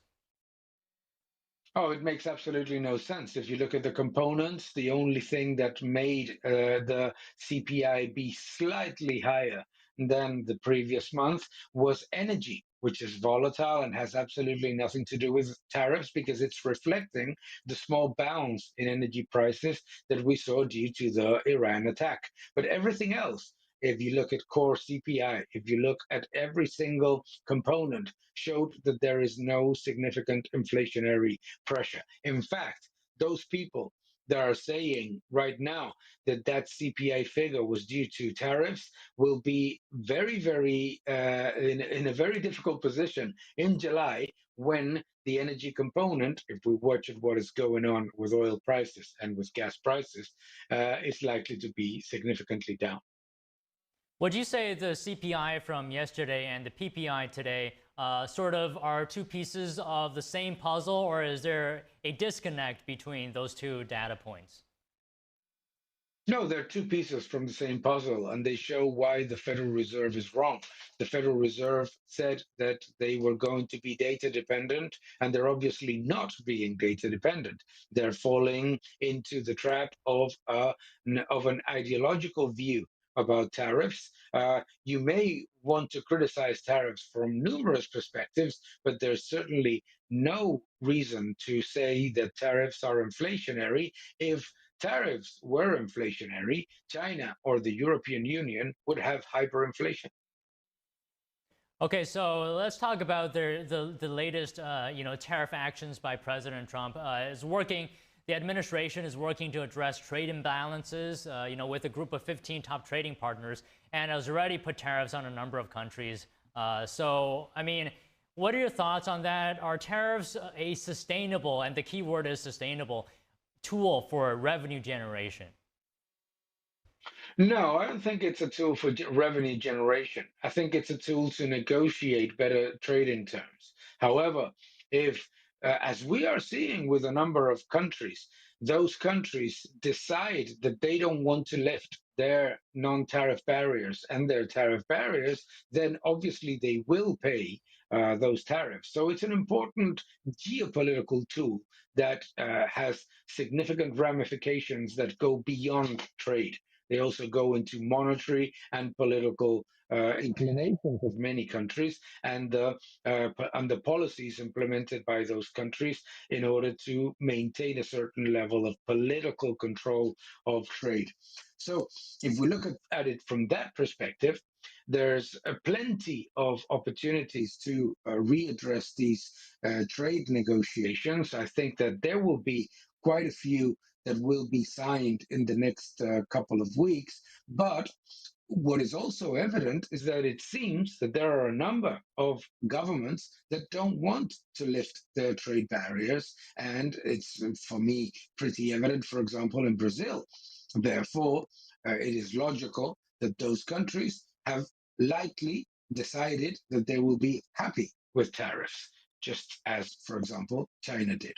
Oh, it makes absolutely no sense. If you look at the components, the only thing that made the CPI be slightly higher than the previous month was energy, which is volatile and has absolutely nothing to do with tariffs because it's reflecting the small bounce in energy prices that we saw due to the Iran attack. But everything else, if you look at core CPI, if you look at every single component, showed that there is no significant inflationary pressure. In fact, those people that are saying right now that that CPI figure was due to tariffs will be very in a very difficult position in July when the energy component, if we watch at what is going on with oil prices and with gas prices, is likely to be significantly down. Would you say the CPI from yesterday and the PPI today sort of are two pieces of the same puzzle, or is there a disconnect between those two data points? No, they're two pieces from the same puzzle, and they show why the Federal Reserve is wrong. The Federal Reserve said that they were going to be data dependent, and they're obviously not being data dependent. They're falling into the trap of an ideological view about tariffs. You may want to criticize tariffs from numerous perspectives, but there's certainly no reason to say that tariffs are inflationary. If tariffs were inflationary, China or the European Union would have hyperinflation. Okay, so let's talk about the latest tariff actions by President Trump. The administration is working to address trade imbalances, with a group of 15 top trading partners, and has already put tariffs on a number of countries. So, I mean, what are your thoughts on that? Are tariffs a sustainable, and the key word is sustainable, tool for revenue generation? No, I don't think it's a tool for revenue generation. I think it's a tool to negotiate better trading terms. However, if as we are seeing with a number of countries, those countries decide that they don't want to lift their non-tariff barriers and their tariff barriers, then obviously they will pay those tariffs. So it's an important geopolitical tool that has significant ramifications that go beyond trade. They also go into monetary and political inclinations of many countries and the policies implemented by those countries in order to maintain a certain level of political control of trade. So if we look at it from that perspective, there's plenty of opportunities to readdress these trade negotiations. I think that there will be quite a few that will be signed in the next couple of weeks. But what is also evident is that it seems that there are a number of governments that don't want to lift their trade barriers. And it's, for me, pretty evident, for example, in Brazil. Therefore, it is logical that those countries have likely decided that they will be happy with tariffs, just as, for example, China did.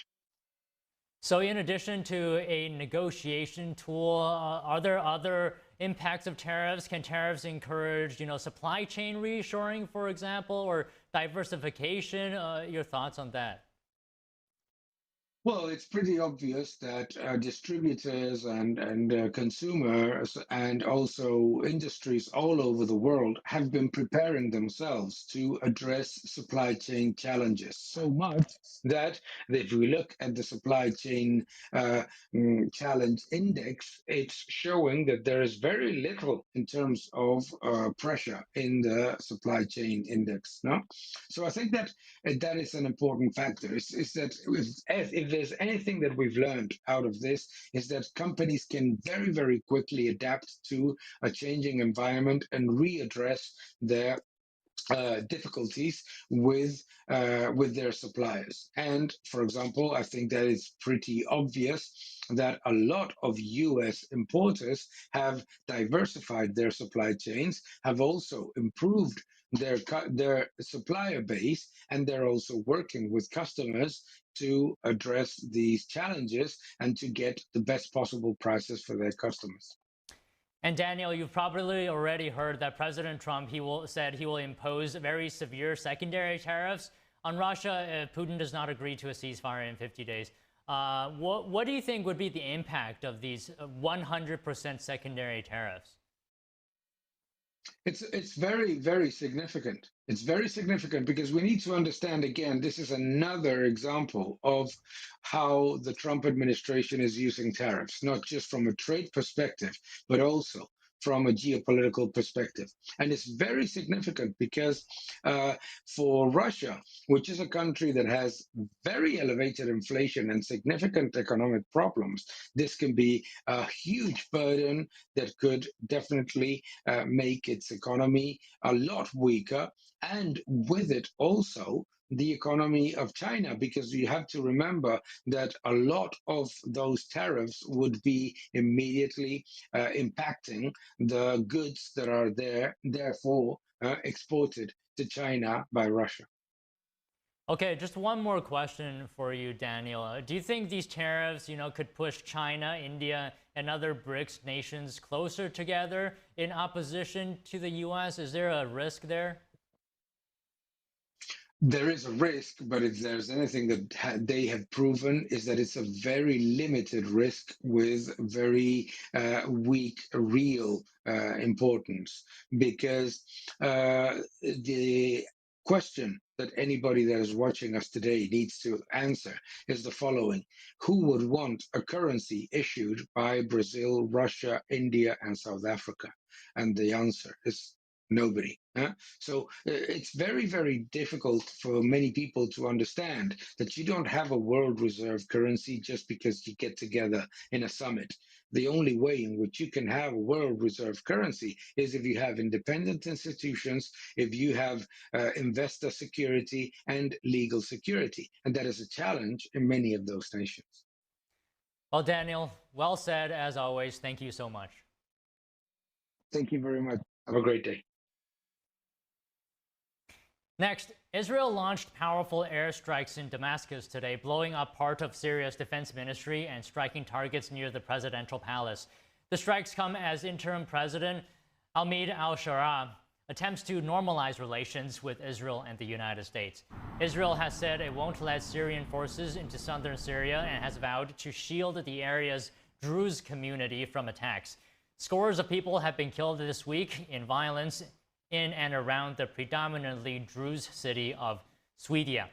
So in addition to a negotiation tool, are there other impacts of tariffs? Can tariffs encourage, supply chain reshoring, for example, or diversification? Your thoughts on that? Well, it's pretty obvious that distributors and consumers and also industries all over the world have been preparing themselves to address supply chain challenges. So much that if we look at the supply chain challenge index, it's showing that there is very little in terms of pressure in the supply chain index. No? So I think that that is an important factor. Is that if there's anything that we've learned out of this, is that companies can very, very quickly adapt to a changing environment and readdress their difficulties with their suppliers. And for example, I think that it's pretty obvious that a lot of US importers have diversified their supply chains, have also improved their supplier base, and they're also working with customers to address these challenges and to get the best possible prices for their customers. And Daniel, you've probably already heard that President Trump said he will impose very severe secondary tariffs on Russia if Putin does not agree to a ceasefire in 50 days. What do you think would be the impact of these 100% secondary tariffs? It's very, very significant. It's very significant because we need to understand, again, this is another example of how the Trump administration is using tariffs, not just from a trade perspective, but also from a geopolitical perspective. And it's very significant because for Russia, which is a country that has very elevated inflation and significant economic problems, this can be a huge burden that could definitely make its economy a lot weaker, and with it also the economy of China, because you have to remember that a lot of those tariffs would be immediately impacting the goods that are there, therefore exported to China by Russia. Okay, just one more question for you, Daniel. Do you think these tariffs, could push China, India, and other BRICS nations closer together in opposition to the U.S.? Is there a risk there? There is a risk, but if there's anything that they have proven is that it's a very limited risk with very weak real importance, because the question that anybody that is watching us today needs to answer is the following: who would want a currency issued by Brazil, Russia, India, and South Africa? And the answer is nobody. So it's very, very difficult for many people to understand that you don't have a world reserve currency just because you get together in a summit. The only way in which you can have a world reserve currency is if you have independent institutions, if you have investor security and legal security. And that is a challenge in many of those nations. Well, Daniel, well said as always. Thank you so much. Thank you very much. Have a great day. Next, Israel launched powerful airstrikes in Damascus today, blowing up part of Syria's defense ministry and striking targets near the presidential palace. The strikes come as interim president Ahmed al-Sharaa attempts to normalize relations with Israel and the United States. Israel has said it won't let Syrian forces into southern Syria and has vowed to shield the area's Druze community from attacks. Scores of people have been killed this week in violence in and around the predominantly Druze city of Swedia.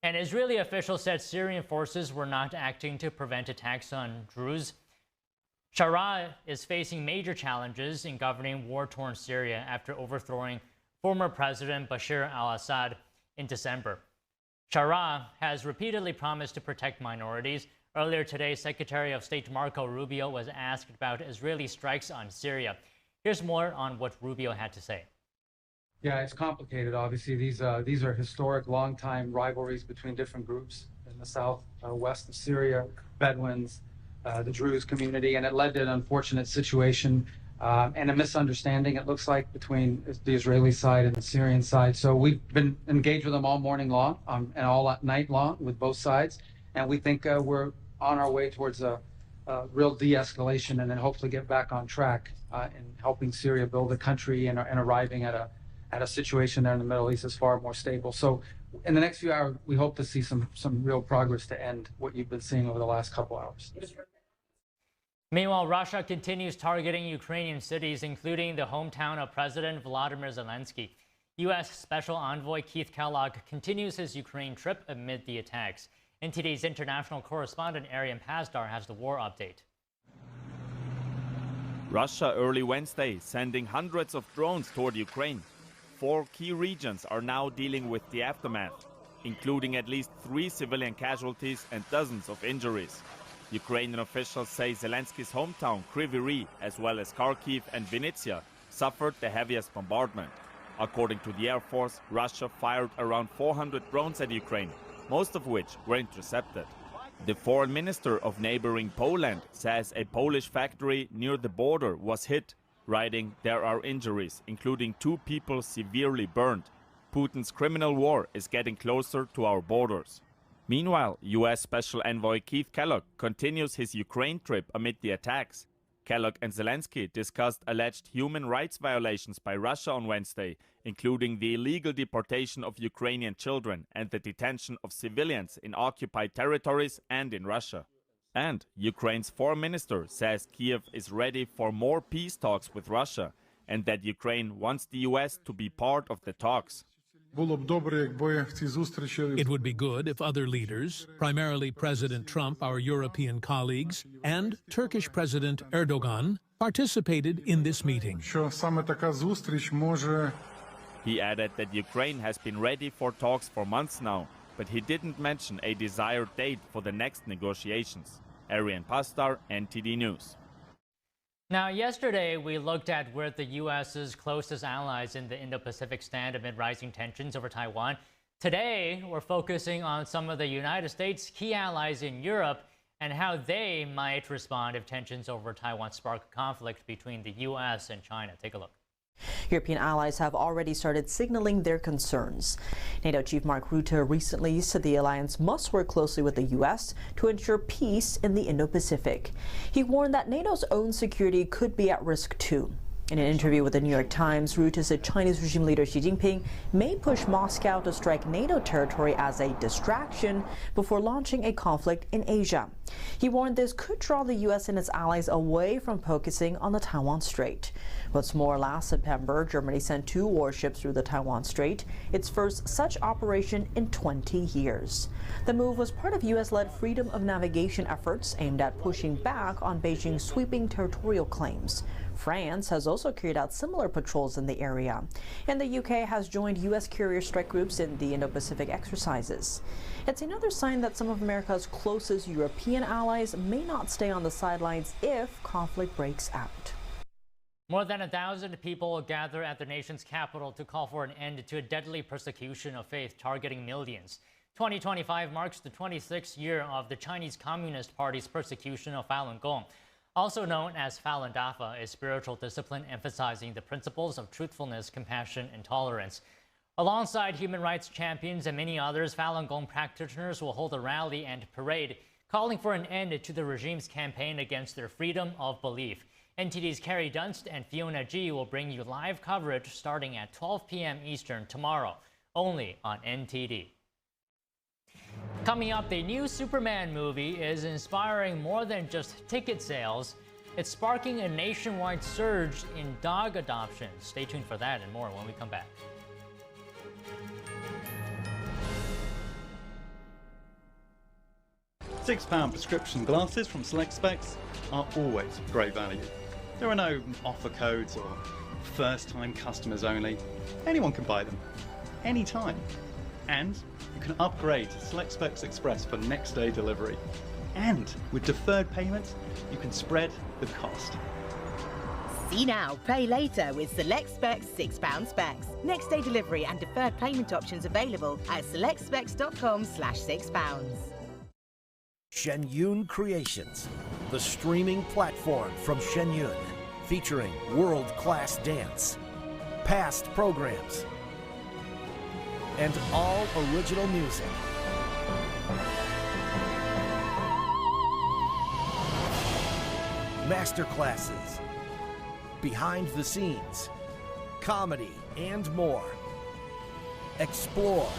An Israeli official said Syrian forces were not acting to prevent attacks on Druze. Sharaa is facing major challenges in governing war-torn Syria after overthrowing former President Bashar al-Assad in December. Sharaa has repeatedly promised to protect minorities. Earlier today, Secretary of State Marco Rubio was asked about Israeli strikes on Syria. Here's more on what Rubio had to say. Yeah, it's complicated. Obviously, these are historic, long-time rivalries between different groups in the south-west of Syria, Bedouins, the Druze community, and it led to an unfortunate situation and a misunderstanding, it looks like, between the Israeli side and the Syrian side. So we've been engaged with them all morning long and all night long with both sides, and we think we're on our way towards a real de-escalation and then hopefully get back on track in helping Syria build a country and arriving at a situation there in the Middle East is far more stable. So in the next few hours, we hope to see some real progress to end what you've been seeing over the last couple hours. Meanwhile, Russia continues targeting Ukrainian cities, including the hometown of President Volodymyr Zelensky. U.S. Special Envoy Keith Kellogg continues his Ukraine trip amid the attacks. NTD's international correspondent Arian Pasdar has the war update. Russia early Wednesday sending hundreds of drones toward Ukraine. 4 key regions are now dealing with the aftermath, including at least 3 civilian casualties and dozens of injuries. Ukrainian officials say Zelensky's hometown, Kryvyi Rih, as well as Kharkiv and Vinnytsia, suffered the heaviest bombardment. According to the Air Force, Russia fired around 400 drones at Ukraine, most of which were intercepted. The foreign minister of neighboring Poland says a Polish factory near the border was hit, writing, "There are injuries, including 2 people severely burned. Putin's criminal war is getting closer to our borders." Meanwhile, U.S. Special Envoy Keith Kellogg continues his Ukraine trip amid the attacks. Kellogg and Zelensky discussed alleged human rights violations by Russia on Wednesday, including the illegal deportation of Ukrainian children and the detention of civilians in occupied territories and in Russia. And Ukraine's foreign minister says Kiev is ready for more peace talks with Russia and that Ukraine wants the U.S. to be part of the talks. It would be good if other leaders, primarily President Trump, our European colleagues, and Turkish President Erdogan, participated in this meeting. He added that Ukraine has been ready for talks for months now, but he didn't mention a desired date for the next negotiations. Arian Pasdar, NTD News. Now, yesterday, we looked at where the U.S.'s closest allies in the Indo-Pacific stand amid rising tensions over Taiwan. Today, we're focusing on some of the United States' key allies in Europe and how they might respond if tensions over Taiwan spark a conflict between the U.S. and China. Take a look. European allies have already started signaling their concerns. NATO Chief Mark Rutte recently said the alliance must work closely with the U.S. to ensure peace in the Indo-Pacific. He warned that NATO's own security could be at risk too. In an interview with the New York Times, Rutte said Chinese regime leader Xi Jinping may push Moscow to strike NATO territory as a distraction before launching a conflict in Asia. He warned this could draw the U.S. and its allies away from focusing on the Taiwan Strait. What's more, last September, Germany sent 2 warships through the Taiwan Strait, its first such operation in 20 years. The move was part of U.S.-led freedom of navigation efforts aimed at pushing back on Beijing's sweeping territorial claims. France has also carried out similar patrols in the area, and the UK has joined U.S. carrier strike groups in the Indo-Pacific exercises. It's another sign that some of America's closest European allies may not stay on the sidelines if conflict breaks out. More than 1,000 people gather at the nation's capital to call for an end to a deadly persecution of faith targeting millions. 2025 marks the 26th year of the Chinese Communist Party's persecution of Falun Gong. Also known as Falun Dafa, a spiritual discipline emphasizing the principles of truthfulness, compassion, and tolerance. Alongside human rights champions and many others, Falun Gong practitioners will hold a rally and parade, calling for an end to the regime's campaign against their freedom of belief. NTD's Carrie Dunst and Fiona G will bring you live coverage starting at 12 p.m. Eastern tomorrow, only on NTD. Coming up, the new Superman movie is inspiring more than just ticket sales. It's sparking a nationwide surge in dog adoptions. Stay tuned for that and more when we come back. £6 prescription glasses from Select Specs are always great value. There are no offer codes or first-time customers only. Anyone can buy them, anytime. And you can upgrade to Select Specs Express for next day delivery. And with deferred payments, you can spread the cost. See now, pay later with Select Specs £6 specs. Next day delivery and deferred payment options available at selectspecs.com/£6. Shenyun Creations, the streaming platform from Shenyun, featuring world-class dance, past programs, and all original music. masterclasses, behind the scenes, comedy, and more. Explore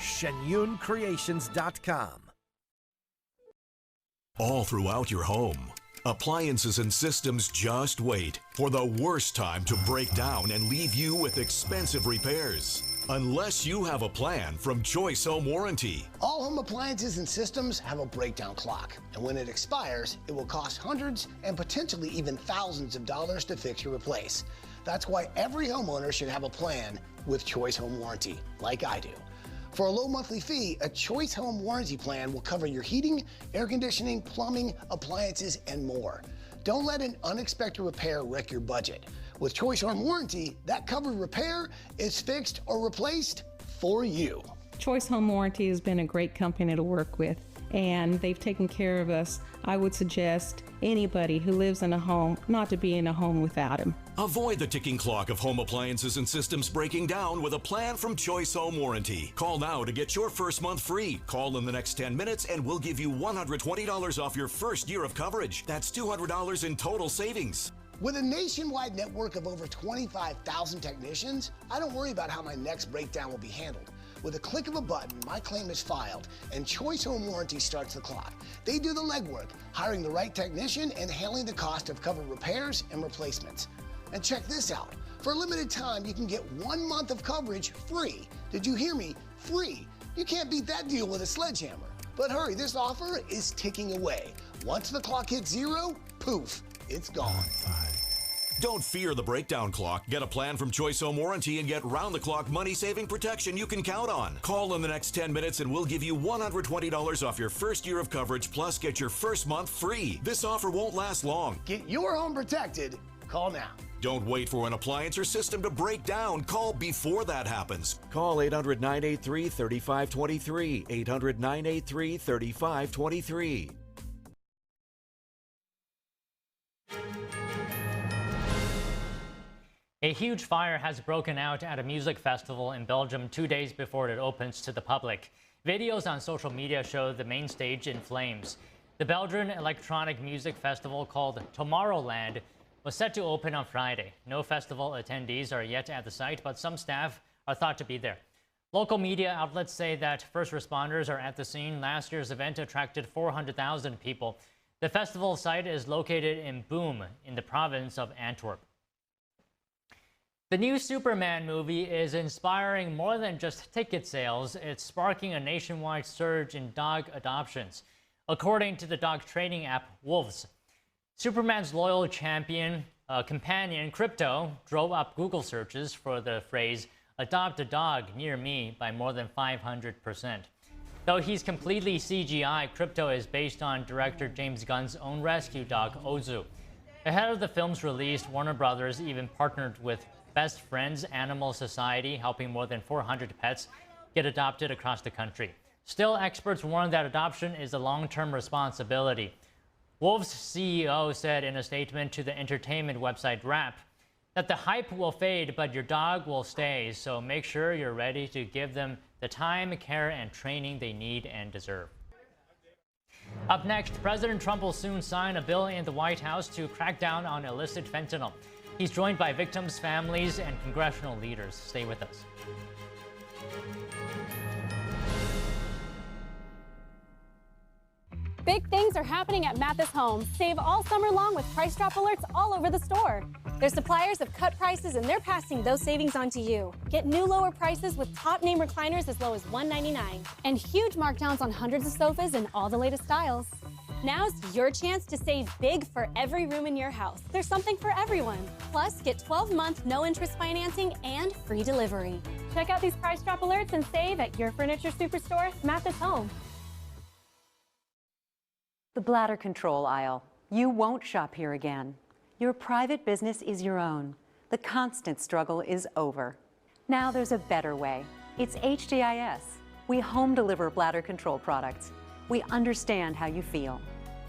shenyuncreations.com. All throughout your home, appliances and systems just wait for the worst time to break down and leave you with expensive repairs. Unless you have a plan from Choice Home Warranty. All home appliances and systems have a breakdown clock, and when it expires, it will cost hundreds and potentially even thousands of dollars to fix or replace. That's why every homeowner should have a plan with Choice Home Warranty, like I do. For a low monthly fee, a Choice Home Warranty plan will cover your heating, air conditioning, plumbing, appliances, and more. Don't let an unexpected repair wreck your budget. With Choice Home Warranty, that covered repair is fixed or replaced for you. Choice Home Warranty has been a great company to work with, and they've taken care of us. I would suggest anybody who lives in a home not to be in a home without them. Avoid the ticking clock of home appliances and systems breaking down with a plan from Choice Home Warranty. Call now to get your first month free. Call in the next 10 minutes and we'll give you $120 off your first year of coverage. That's $200 in total savings. With a nationwide network of over 25,000 technicians, I don't worry about how my next breakdown will be handled. With a click of a button, my claim is filed, and Choice Home Warranty starts the clock. They do the legwork, hiring the right technician and handling the cost of covered repairs and replacements. And check this out. For a limited time, you can get 1 month of coverage free. Did you hear me? Free. You can't beat that deal with a sledgehammer. But hurry, this offer is ticking away. Once the clock hits zero, poof, it's gone. Don't fear the breakdown clock. Get a plan from Choice Home Warranty and get round-the-clock money-saving protection you can count on. Call in the next 10 minutes and we'll give you $120 off your first year of coverage, plus get your first month free. This offer won't last long. Get your home protected. Call now. Don't wait for an appliance or system to break down. Call before that happens. Call 800-983-3523. 800-983-3523. A huge fire has broken out at a music festival in Belgium 2 days before it opens to the public. Videos on social media show the main stage in flames. The Belgian electronic music festival called Tomorrowland was set to open on Friday. No festival attendees are yet at the site, but some staff are thought to be there. Local media outlets say that first responders are at the scene. Last year's event attracted 400,000 people. The festival site is located in Boom in the province of Antwerp. The new Superman movie is inspiring more than just ticket sales. It's sparking a nationwide surge in dog adoptions. According to the dog training app Wolves, Superman's loyal companion Crypto drove up Google searches for the phrase "adopt a dog near me" by more than 500%. Though he's completely CGI, Crypto is based on director James Gunn's own rescue dog Ozu. Ahead of the film's release, Warner Brothers even partnered with Best Friends Animal Society, helping more than 400 pets get adopted across the country. Still, experts warn that adoption is a long-term responsibility. Wolves' CEO said in a statement to the entertainment website Wrap that the hype will fade, but your dog will stay, so make sure you're ready to give them the time, care, and training they need and deserve. Up next, President Trump will soon sign a bill in the White House to crack down on illicit fentanyl. He's joined by victims' families and congressional leaders. Stay with us. Big things are happening at Mathis Homes. Save all summer long with price drop alerts all over the store. Their suppliers have cut prices and they're passing those savings on to you. Get new lower prices with top name recliners as low as $199 and huge markdowns on hundreds of sofas in all the latest styles. Now's your chance to save big for every room in your house. There's something for everyone. Plus, get 12-month no-interest financing and free delivery. Check out these price drop alerts and save at your furniture superstore, Mathis Home. The bladder control aisle. You won't shop here again. Your private business is your own. The constant struggle is over. Now there's a better way. It's HDIS. We home deliver bladder control products. We understand how you feel.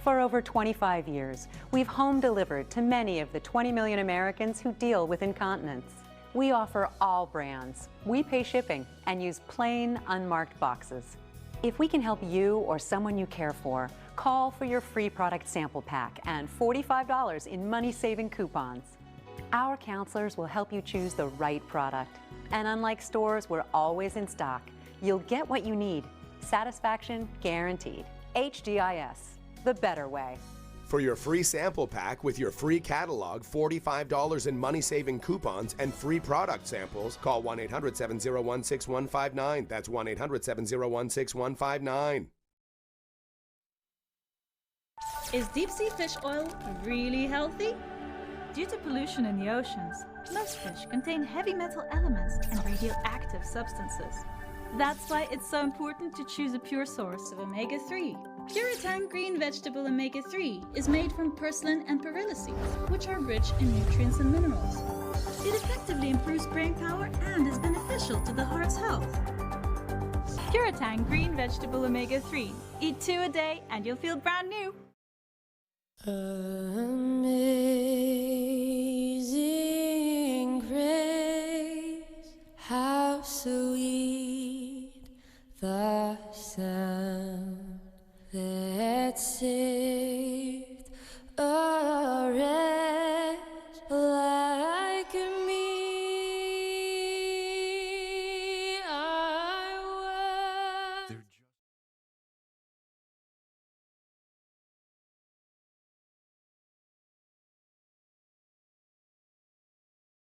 For over 25 years, we've home delivered to many of the 20 million Americans who deal with incontinence. We offer all brands. We pay shipping and use plain, unmarked boxes. If we can help you or someone you care for, call for your free product sample pack and $45 in money-saving coupons. Our counselors will help you choose the right product. And unlike stores, we're always in stock. You'll get what you need. Satisfaction guaranteed. HDIS, the better way. For your free sample pack with your free catalog, $45 in money-saving coupons, and free product samples, call 1-800-701-6159. That's 1-800-701-6159. Is deep-sea fish oil really healthy? Due to pollution in the oceans, most fish contain heavy metal elements and radioactive substances. That's why it's so important to choose a pure source of omega-3. Puritan Green Vegetable Omega-3 is made from purslane and perilla seeds, which are rich in nutrients and minerals. It effectively improves brain power and is beneficial to the heart's health. Puritan Green Vegetable Omega-3. Eat 2 a day and you'll feel brand new.